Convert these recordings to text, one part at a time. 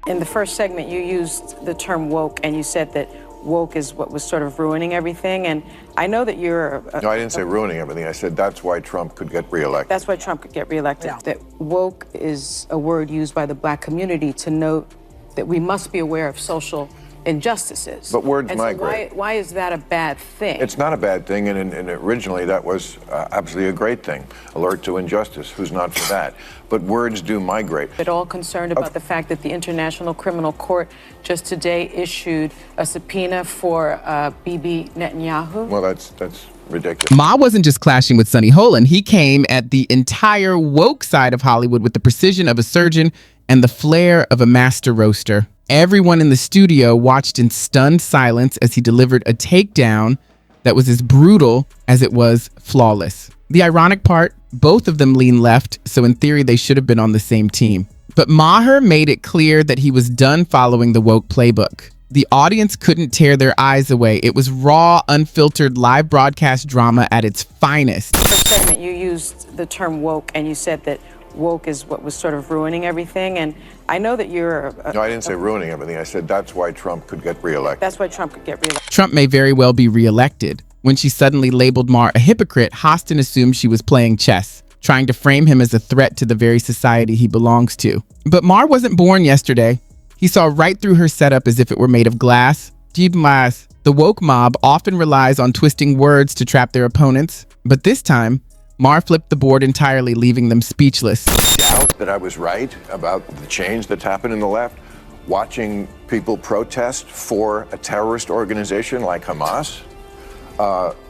In the first segment, you used the term woke, and you said that woke is what was sort of ruining everything. And I know that you're... No, I didn't say ruining everything. I said that's why Trump could get reelected. That's why Trump could get reelected. Yeah. That woke is a word used by the black community to note that we must be aware of social injustices. But words and migrate. So why is that a bad thing? It's not a bad thing, and originally that was absolutely a great thing. Alert to injustice. Who's not for that? But words do migrate. At all concerned about the fact that the International Criminal Court just today issued a subpoena for Bibi Netanyahu? Well, that's ridiculous. Ma wasn't just clashing with Sonny Holland. He came at the entire woke side of Hollywood with the precision of a surgeon and the flair of a master roaster. Everyone in the studio watched in stunned silence as he delivered a takedown that was as brutal as it was flawless. The ironic part, both of them lean left, so in theory they should have been on the same team. But Maher made it clear that he was done following the woke playbook. The audience couldn't tear their eyes away. It was raw, unfiltered live broadcast drama at its finest. In the first segment, you used the term woke, and you said that woke is what was sort of ruining everything. And I know that you're... No, I didn't say ruining everything. I said that's why Trump could get reelected. That's why Trump could get reelected. Trump may very well be reelected. When she suddenly labeled Maher a hypocrite, Hostin assumed she was playing chess, trying to frame him as a threat to the very society he belongs to. But Maher wasn't born yesterday. He saw right through her setup as if it were made of glass. The woke mob often relies on twisting words to trap their opponents. But this time, Maher flipped the board entirely, leaving them speechless. Doubt that I was right about the change that's happened in the left, watching people protest for a terrorist organization like Hamas,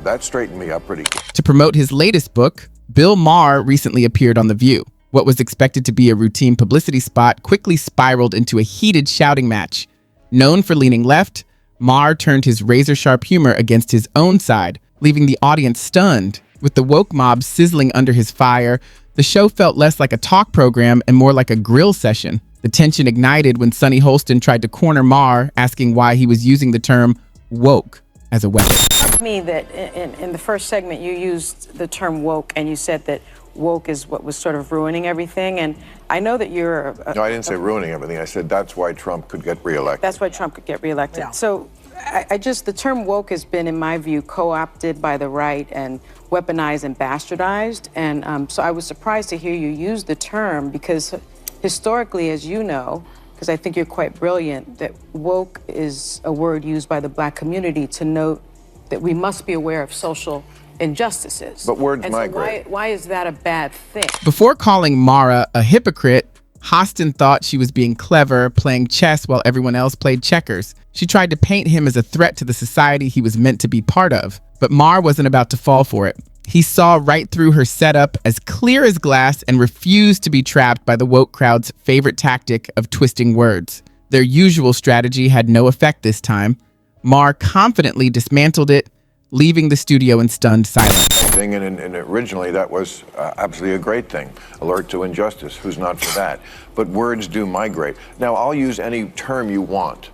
that straightened me up pretty good. To promote his latest book, Bill Maher recently appeared on The View. What was expected to be a routine publicity spot quickly spiraled into a heated shouting match. Known for leaning left, Maher turned his razor-sharp humor against his own side, leaving the audience stunned. With the woke mob sizzling under his fire, the show felt less like a talk program and more like a grill session. The tension ignited when Sonny Holston tried to corner Maher, asking why he was using the term woke as a weapon. It struck me that in the first segment, you used the term woke, and you said that woke is what was sort of ruining everything. And I know that you're... No, I didn't say ruining everything. I said that's why Trump could get reelected. That's why Trump could get reelected. Yeah. So the term woke has been, in my view, co-opted by the right and weaponized and bastardized. And so I was surprised to hear you use the term because historically, as you know, because I think you're quite brilliant, that woke is a word used by the black community to note that we must be aware of social injustices. But words and migrate. So why is that a bad thing? Before calling Maher a hypocrite, Hostin thought she was being clever, playing chess while everyone else played checkers. She tried to paint him as a threat to the society he was meant to be part of. But Maher wasn't about to fall for it. He saw right through her setup as clear as glass and refused to be trapped by the woke crowd's favorite tactic of twisting words. Their usual strategy had no effect this time. Maher confidently dismantled it, leaving the studio in stunned silence. And originally that was absolutely a great thing. Alert to injustice. Who's not for that? But words do migrate. Now, I'll use any term you want.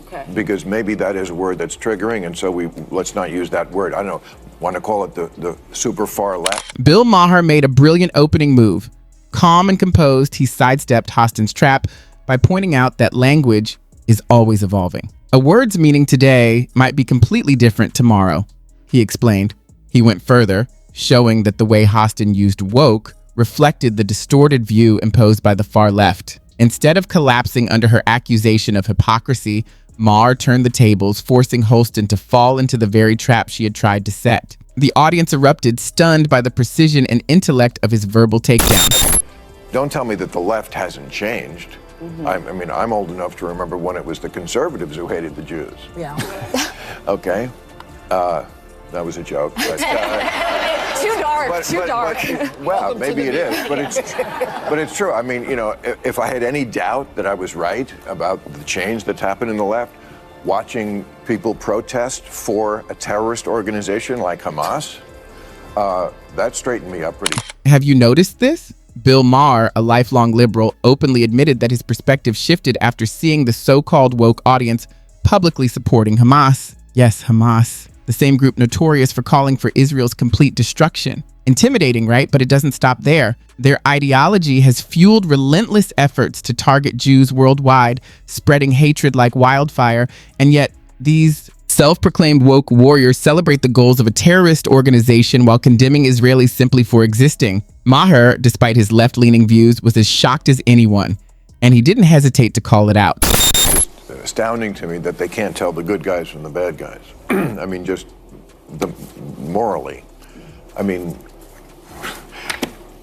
Okay. Because maybe that is a word that's triggering, and so let's not use that word. I don't know. Want to call it the super far left? Bill Maher made a brilliant opening move. Calm and composed, he sidestepped Hostin's trap by pointing out that language is always evolving. A word's meaning today might be completely different tomorrow, he explained. He went further, showing that the way Hostin used woke reflected the distorted view imposed by the far left. Instead of collapsing under her accusation of hypocrisy, Maher turned the tables, forcing Hostin to fall into the very trap she had tried to set. The audience erupted, stunned by the precision and intellect of his verbal takedown. Don't tell me that the left hasn't changed. I mean, I'm old enough to remember when it was the conservatives who hated the Jews. Yeah. Okay. That was a joke. But, Too dark, too dark. Well, maybe it is, but it's true. I mean, you know, if I had any doubt that I was right about the change that's happened in the left, watching people protest for a terrorist organization like Hamas, that straightened me up pretty. Have you noticed this? Bill Maher, a lifelong liberal, openly admitted that his perspective shifted after seeing the so-called woke audience publicly supporting Hamas. Yes, Hamas. the same group notorious for calling for Israel's complete destruction. Intimidating, right? But it doesn't stop there. Their ideology has fueled relentless efforts to target Jews worldwide, spreading hatred like wildfire, and yet these self-proclaimed woke warriors celebrate the goals of a terrorist organization while condemning Israelis simply for existing. Maher, despite his left-leaning views, was as shocked as anyone, and he didn't hesitate to call it out. It's astounding to me that they can't tell the good guys from the bad guys. I mean, just morally. I mean,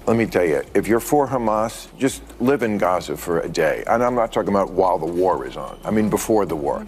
let me tell you, if you're for Hamas, just live in Gaza for a day. And I'm not talking about while the war is on. I mean, before the war.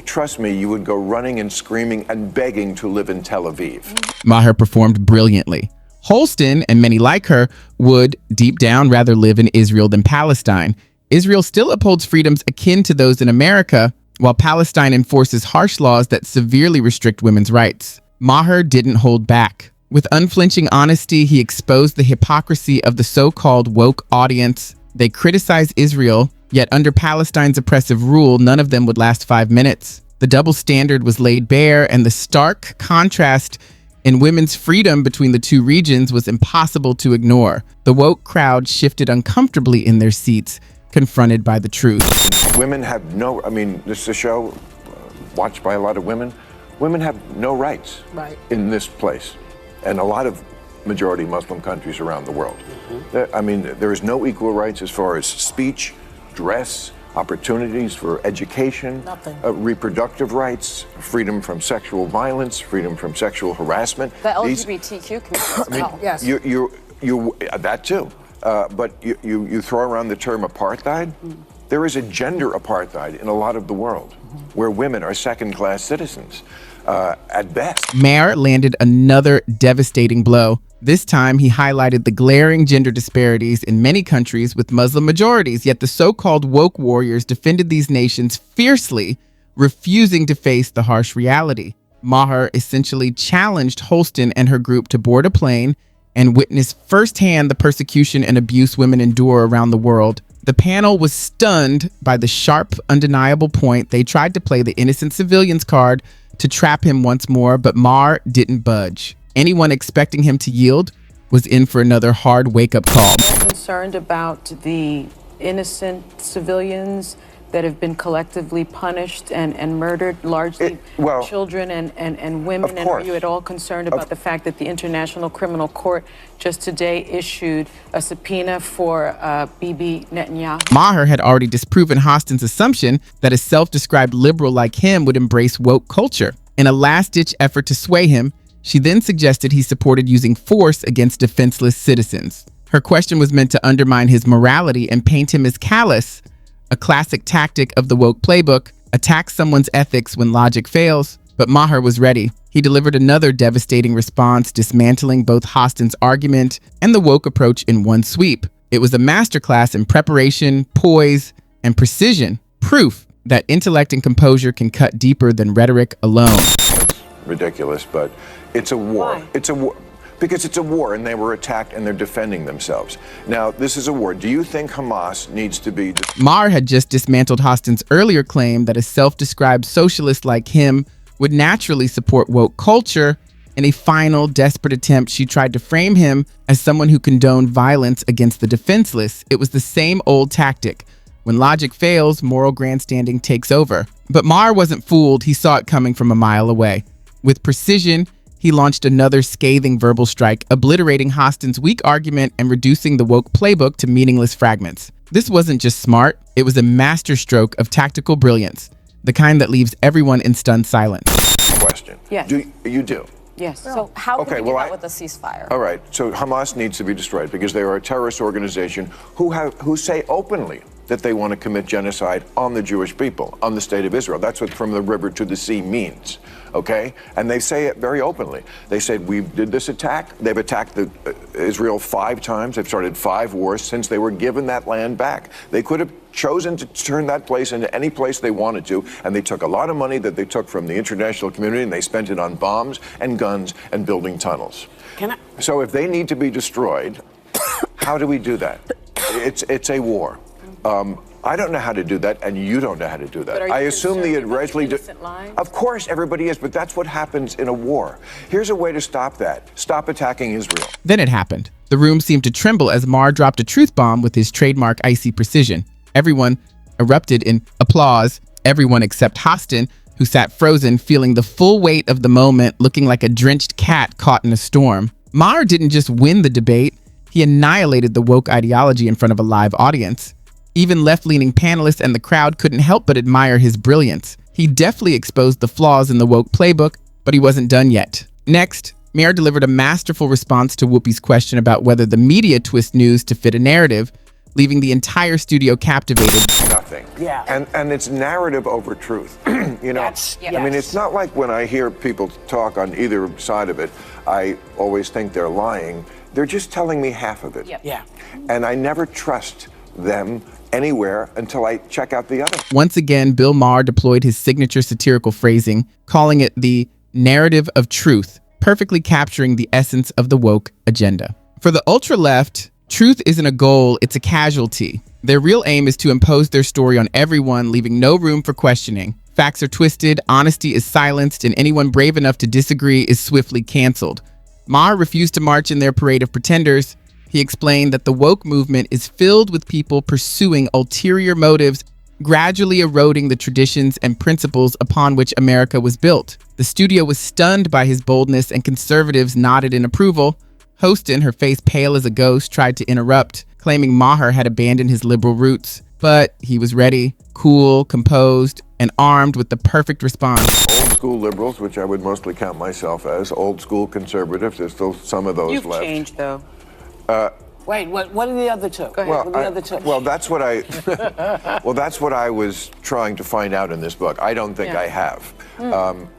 Trust me, you would go running and screaming and begging to live in Tel Aviv. Maher performed brilliantly. Hostin, and many like her, would, deep down, rather live in Israel than Palestine. Israel still upholds freedoms akin to those in America, while Palestine enforces harsh laws that severely restrict women's rights. Maher didn't hold back. With unflinching honesty, he exposed the hypocrisy of the so-called woke audience. They criticized Israel, yet under Palestine's oppressive rule, none of them would last 5 minutes. The double standard was laid bare, and the stark contrast in women's freedom between the two regions was impossible to ignore. The woke crowd shifted uncomfortably in their seats, confronted by the truth. Women have no, I mean, this is a show watched by a lot of women. Women have no rights in this place, and a lot of majority Muslim countries around the world. I mean, there is no equal rights as far as speech, dress, opportunities for education, reproductive rights, freedom from sexual violence, freedom from sexual harassment. The LGBTQ community as well. Yes. That too. But you throw around the term apartheid. There is a gender apartheid in a lot of the world where women are second-class citizens at best. Maher landed another devastating blow. This time, he highlighted the glaring gender disparities in many countries with Muslim majorities, yet the so-called woke warriors defended these nations fiercely, refusing to face the harsh reality. Maher essentially challenged Hostin and her group to board a plane and witness firsthand the persecution and abuse women endure around the world. The panel was stunned by the sharp, undeniable point. They tried to play the innocent civilians card to trap him once more, but Maher didn't budge. Anyone expecting him to yield was in for another hard wake-up call. Concerned about the innocent civilians that have been collectively punished and murdered, largely children and women. And are you at all concerned about the fact that the International Criminal Court just today issued a subpoena for Bibi Netanyahu? Maher had already disproven Hostin's assumption that a self-described liberal like him would embrace woke culture. In a last-ditch effort to sway him, she then suggested he supported using force against defenseless citizens. Her question was meant to undermine his morality and paint him as callous, a classic tactic of the woke playbook: attack someone's ethics when logic fails. But Maher was ready. He delivered another devastating response, dismantling both Hostin's argument and the woke approach in one sweep. It was a masterclass in preparation, poise, and precision, proof that intellect and composure can cut deeper than rhetoric alone. It's ridiculous, but it's a war. Why? It's a war. Because it's a war, and they were attacked, and they're defending themselves. Now, this is a war. Do you think Hamas needs to be... Maher had just dismantled Hostin's earlier claim that a self-described socialist like him would naturally support woke culture. In a final, desperate attempt, she tried to frame him as someone who condoned violence against the defenseless. It was the same old tactic. When logic fails, moral grandstanding takes over. But Maher wasn't fooled. He saw it coming from a mile away. With precision, he launched another scathing verbal strike, obliterating Hostin's weak argument and reducing the woke playbook to meaningless fragments. This wasn't just smart, it was a masterstroke of tactical brilliance, the kind that leaves everyone in stunned silence. Question. Yes. You do? Yes. So how can we get out with a ceasefire? All right, so Hamas needs to be destroyed because they are a terrorist organization who say openly that they want to commit genocide on the Jewish people, on the state of Israel. That's what from the river to the sea means, okay? And they say it very openly. They said, we did this attack. They've attacked Israel 5 times. They've started 5 wars since they were given that land back. They could have chosen to turn that place into any place they wanted to, and they took a lot of money that they took from the international community and they spent it on bombs and guns and building tunnels. So if they need to be destroyed, how do we do that? It's a war. I don't know how to do that, and you don't know how to do that. But are you I assume the concerned about originally do. innocent lives? Of course, everybody is, but that's what happens in a war. Here's a way to stop that. Stop attacking Israel. Then it happened. The room seemed to tremble as Maher dropped a truth bomb with his trademark icy precision. Everyone erupted in applause, everyone except Hostin, who sat frozen, feeling the full weight of the moment, looking like a drenched cat caught in a storm. Maher didn't just win the debate, he annihilated the woke ideology in front of a live audience. Even left-leaning panelists and the crowd couldn't help but admire his brilliance. He deftly exposed the flaws in the woke playbook, but he wasn't done yet. Next, Maher delivered a masterful response to Whoopi's question about whether the media twist news to fit a narrative, leaving the entire studio captivated. Nothing. Yeah. And it's narrative over truth. You know, Yes. I mean, it's not like when I hear people talk on either side of it, I always think they're lying. They're just telling me half of it. Yeah. And I never trust them anywhere until I check out the other. Once again, Bill Maher deployed his signature satirical phrasing, calling it the narrative of truth, perfectly capturing the essence of the woke agenda. For the ultra-left, truth isn't a goal, it's a casualty. Their real aim is to impose their story on everyone, leaving no room for questioning. Facts are twisted, honesty is silenced, and anyone brave enough to disagree is swiftly canceled. Maher refused to march in their parade of pretenders. He explained that the woke movement is filled with people pursuing ulterior motives, gradually eroding the traditions and principles upon which America was built. The studio was stunned by his boldness, and conservatives nodded in approval. Hostin, her face pale as a ghost, tried to interrupt, claiming Maher had abandoned his liberal roots. But he was ready, cool, composed, and armed with the perfect response. Old school liberals, which I would mostly count myself as, old school conservatives, there's still some of those You've left. changed, though. Wait, what are the other two? Go ahead. What are the other two? Well, that's what I was trying to find out in this book. I don't think I have.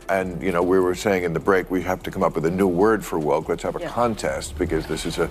And you know, we were saying in the break, we have to come up with a new word for woke. Let's have a contest, because this is a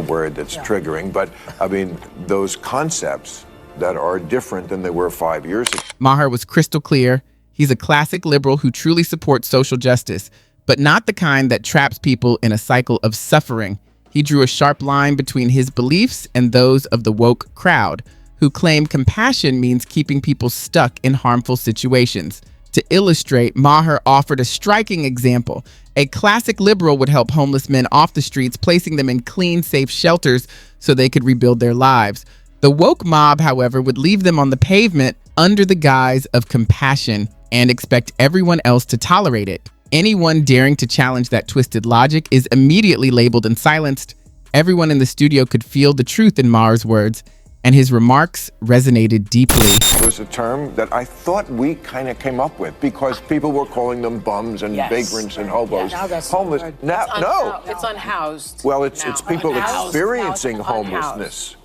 word that's triggering. But I mean, those concepts that are different than they were 5 years ago. Maher was crystal clear. He's a classic liberal who truly supports social justice, but not the kind that traps people in a cycle of suffering. He drew a sharp line between his beliefs and those of the woke crowd, who claim compassion means keeping people stuck in harmful situations. To illustrate, Maher offered a striking example. A classic liberal would help homeless men off the streets, placing them in clean, safe shelters so they could rebuild their lives. The woke mob, however, would leave them on the pavement under the guise of compassion and expect everyone else to tolerate it. Anyone daring to challenge that twisted logic is immediately labeled and silenced. Everyone in the studio could feel the truth in Maher's words, and his remarks resonated deeply. It was a term that I thought we kind of came up with because people were calling them bums and vagrants and hobos. Now that's homeless. the word. Now, no. It's unhoused. Well, it's people Unhoused. experiencing Unhoused. homelessness.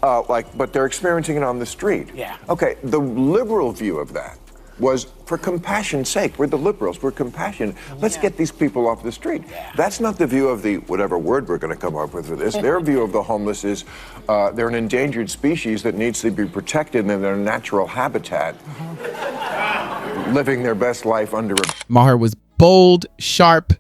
But they're experiencing it on the street. Yeah. Okay, the liberal view of that was for compassion's sake. We're the liberals, we're compassionate. Let's get these people off the street. That's not the view of the, whatever word we're going to come up with for this. Their view of the homeless is they're an endangered species that needs to be protected in their natural habitat, living their best life under a... Maher was bold, sharp,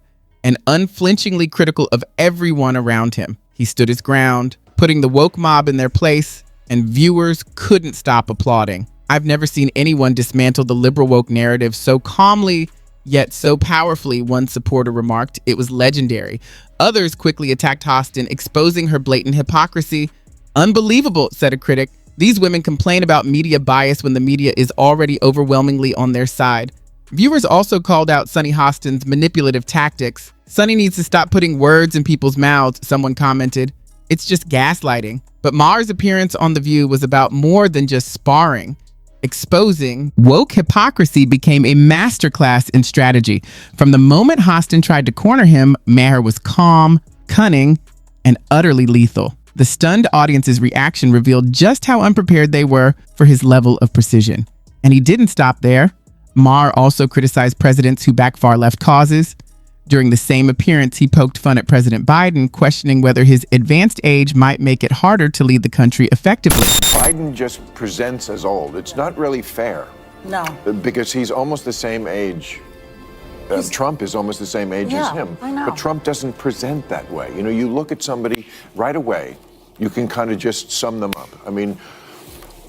and unflinchingly critical of everyone around him. He stood his ground, putting the woke mob in their place, and viewers couldn't stop applauding. I've never seen anyone dismantle the liberal woke narrative so calmly, yet so powerfully, one supporter remarked. It was legendary. Others quickly attacked Hostin, exposing her blatant hypocrisy. Unbelievable, said a critic. These women complain about media bias when the media is already overwhelmingly on their side. Viewers also called out Sunny Hostin's manipulative tactics. Sunny needs to stop putting words in people's mouths, someone commented. It's just gaslighting. But Maher's appearance on The View was about more than just sparring. Exposing woke hypocrisy became a masterclass in strategy. From the moment Hostin tried to corner him, Maher was calm, cunning, and utterly lethal. The stunned audience's reaction revealed just how unprepared they were for his level of precision. And he didn't stop there. Maher also criticized presidents who back far-left causes. During the same appearance, he poked fun at President Biden, questioning whether his advanced age might make it harder to lead the country effectively. Biden just presents as old. It's not really fair. No. Because he's almost the same age. Trump is almost the same age as him. I know. But Trump doesn't present that way. You know, you look at somebody right away, you can kind of just sum them up. I mean,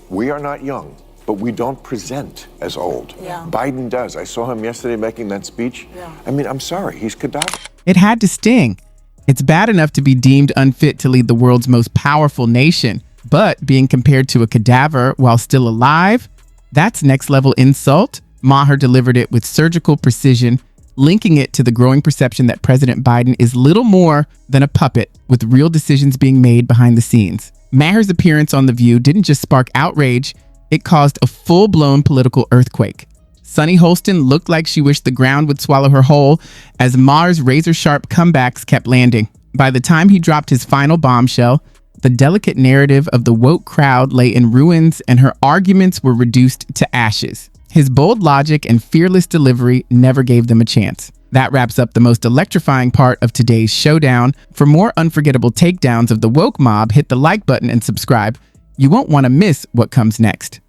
We are not young, but we don't present as old. Yeah. Biden does. I saw him yesterday making that speech. Yeah. I mean, I'm sorry, he's Gaddafi. It had to sting. It's bad enough to be deemed unfit to lead the world's most powerful nation, but being compared to a cadaver while still alive, that's next level insult. Maher delivered it with surgical precision, linking it to the growing perception that President Biden is little more than a puppet with real decisions being made behind the scenes. Maher's appearance on The View didn't just spark outrage, it caused a full-blown political earthquake. Sunny Hostin looked like she wished the ground would swallow her whole as Maher's razor-sharp comebacks kept landing. By the time he dropped his final bombshell, the delicate narrative of the woke crowd lay in ruins and her arguments were reduced to ashes. His bold logic and fearless delivery never gave them a chance. That wraps up the most electrifying part of today's showdown. For more unforgettable takedowns of the woke mob, hit the like button and subscribe. You won't want to miss what comes next.